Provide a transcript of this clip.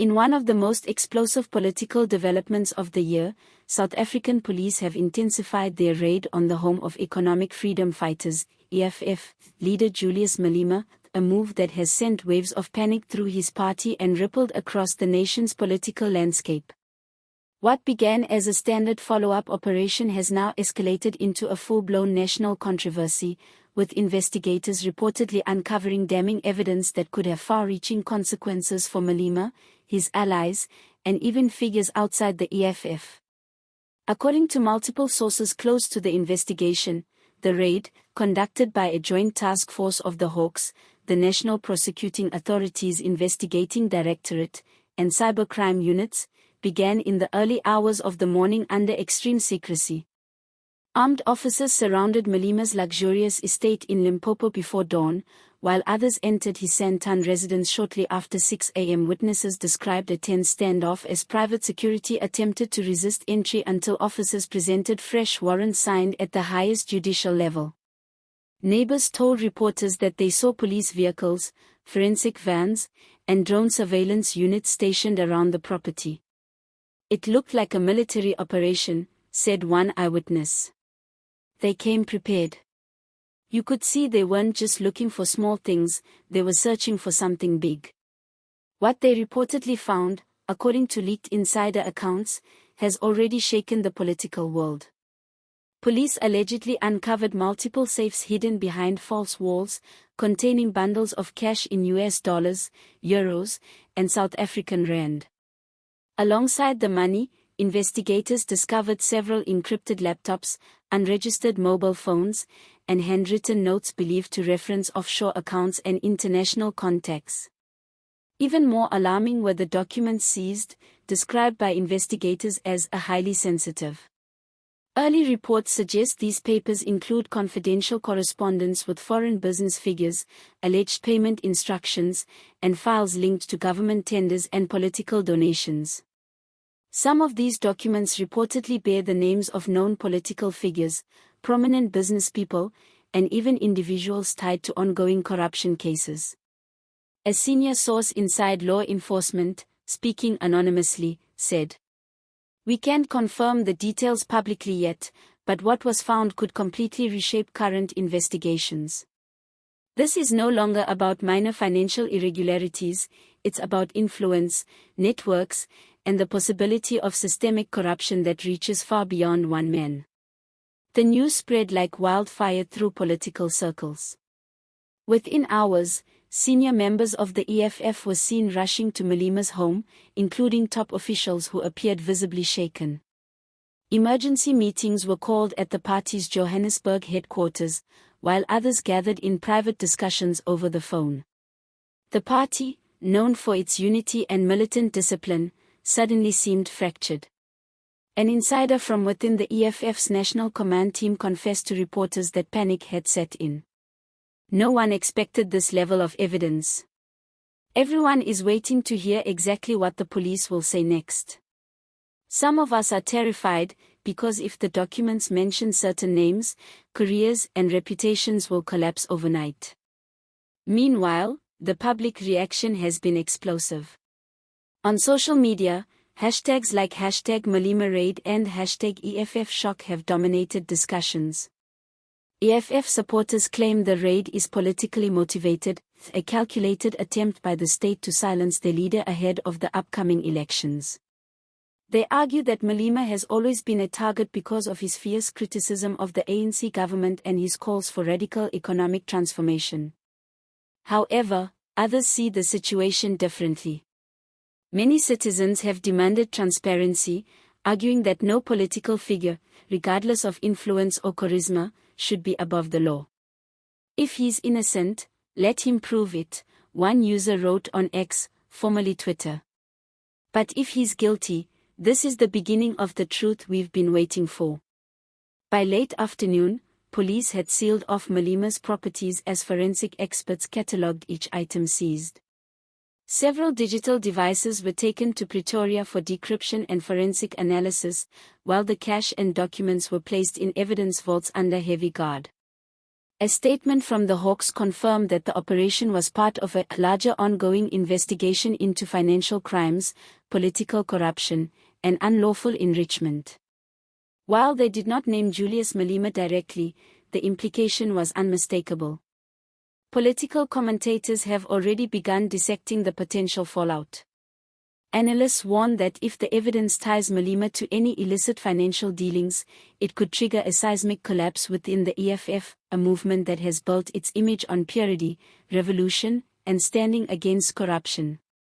In one of the most explosive political developments of the year, South African police have intensified their raid on the home of Economic Freedom Fighters, EFF, leader Julius Malema, a move that has sent waves of panic through his party and rippled across the nation's political landscape. What began as a standard follow-up operation has now escalated into a full-blown national controversy, with investigators reportedly uncovering damning evidence that could have far-reaching consequences for Malema, his allies, and even figures outside the EFF. According to multiple sources close to the investigation, the raid, conducted by a joint task force of the Hawks, the National Prosecuting Authority's investigating Directorate, and cybercrime units, began in the early hours of the morning under extreme secrecy. Armed officers surrounded Malema's luxurious estate in Limpopo before dawn, while others entered his Sandton residence shortly after 6 a.m. Witnesses described a tense standoff as private security attempted to resist entry until officers presented fresh warrants signed at the highest judicial level. Neighbors told reporters that they saw police vehicles, forensic vans, and drone surveillance units stationed around the property. "It looked like a military operation," said one eyewitness. "They came prepared. You could see they weren't just looking for small things, they were searching for something big." What they reportedly found, according to leaked insider accounts, has already shaken the political world. Police allegedly uncovered multiple safes hidden behind false walls, containing bundles of cash in US dollars, euros, and South African rand. Alongside the money, investigators discovered several encrypted laptops, unregistered mobile phones, and handwritten notes believed to reference offshore accounts and international contacts. Even more alarming were the documents seized, described by investigators as highly sensitive. Early reports suggest these papers include confidential correspondence with foreign business figures, alleged payment instructions, and files linked to government tenders and political donations. Some of these documents reportedly bear the names of known political figures, prominent business people, and even individuals tied to ongoing corruption cases. A senior source inside law enforcement, speaking anonymously, said, "We can't confirm the details publicly yet, but what was found could completely reshape current investigations. This is no longer about minor financial irregularities, it's about influence, networks, and the possibility of systemic corruption that reaches far beyond one man." The news spread like wildfire through political circles. Within hours, senior members of the EFF were seen rushing to Malema's home, including top officials who appeared visibly shaken. Emergency meetings were called at the party's Johannesburg headquarters, while others gathered in private discussions over the phone. The party, known for its unity and militant discipline, suddenly seemed fractured. An insider from within the EFF's national command team confessed to reporters that panic had set in. "No one expected this level of evidence. Everyone is waiting to hear exactly what the police will say next. Some of us are terrified, because if the documents mention certain names, careers and reputations will collapse overnight." Meanwhile, the public reaction has been explosive. On social media, hashtags like #MalemaRaid and #EFFShock have dominated discussions. EFF supporters claim the raid is politically motivated, a calculated attempt by the state to silence their leader ahead of the upcoming elections. They argue that Malema has always been a target because of his fierce criticism of the ANC government and his calls for radical economic transformation. However, others see the situation differently. Many citizens have demanded transparency, arguing that no political figure, regardless of influence or charisma, should be above the law. "If he's innocent, let him prove it," one user wrote on X, formerly Twitter. "But if he's guilty, this is the beginning of the truth we've been waiting for." By late afternoon, police had sealed off Malema's properties as forensic experts catalogued each item seized. Several digital devices were taken to Pretoria for decryption and forensic analysis, while the cash and documents were placed in evidence vaults under heavy guard. A statement from the Hawks confirmed that the operation was part of a larger ongoing investigation into financial crimes, political corruption, and unlawful enrichment. While they did not name Julius Malema directly, the implication was unmistakable. Political commentators have already begun dissecting the potential fallout. Analysts warn that if the evidence ties Malema to any illicit financial dealings, it could trigger a seismic collapse within the EFF, a movement that has built its image on purity, revolution, and standing against corruption.